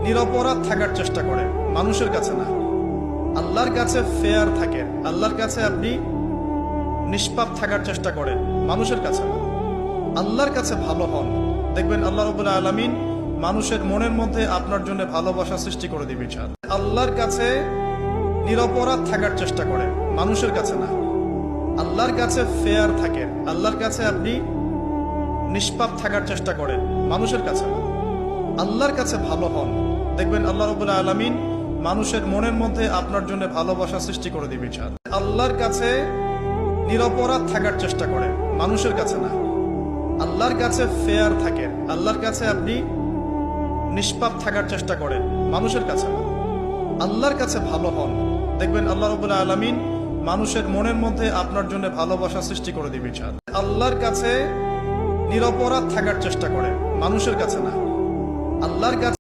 নিরপরাধ থাকার চেষ্টা করে, মানুষের কাছে না। আল্লাহর কাছে ফেয়ার থাকেন, আল্লাহর কাছে আপনি নিষ্পাপ থাকার চেষ্টা করেন, মানুষের কাছে না। আল্লাহর কাছে ভালো হন, দেখবেন আল্লাহ রাব্বুল আলামিন মানুষের মনের মধ্যে আপনার জন্য ভালোবাসা সৃষ্টি করে দিবে ইনশাআল্লাহ। আল্লাহর কাছে নিরপরাধ থাকার চেষ্টা করেন, মানুষের কাছে না। আল্লাহর কাছে ফেয়ার থাকেন, আল্লাহর কাছে আপনি নিষ্পাপ থাকার চেষ্টা করেন, মানুষের কাছে না। আল্লাহর কাছে ভালো হন, দেখবেন আল্লাহ রাব্বুল আলামিন মানুষের মনের মধ্যে আপনার জন্য ভালোবাসা সৃষ্টি করে দিবে ইনশাআল্লাহ। আল্লাহর কাছে নিরপরাধ থাকার চেষ্টা করেন, মানুষের কাছে না। আল্লাহর কাছে ফেয়ার থাকেন, আল্লাহর কাছে আপনি নিষ্পাপ থাকার চেষ্টা করেন, মানুষের কাছে না। আল্লাহর কাছে ভালো হন, দেখবেন আল্লাহ রাব্বুল আলামিন মানুষের মনের মধ্যে আপনার জন্য ভালোবাসা সৃষ্টি করে দিবে ইনশাআল্লাহ। আল্লাহর কাছে নিরপরাধ থাকার চেষ্টা করেন, মানুষের কাছে না। আল্লাহর কাছে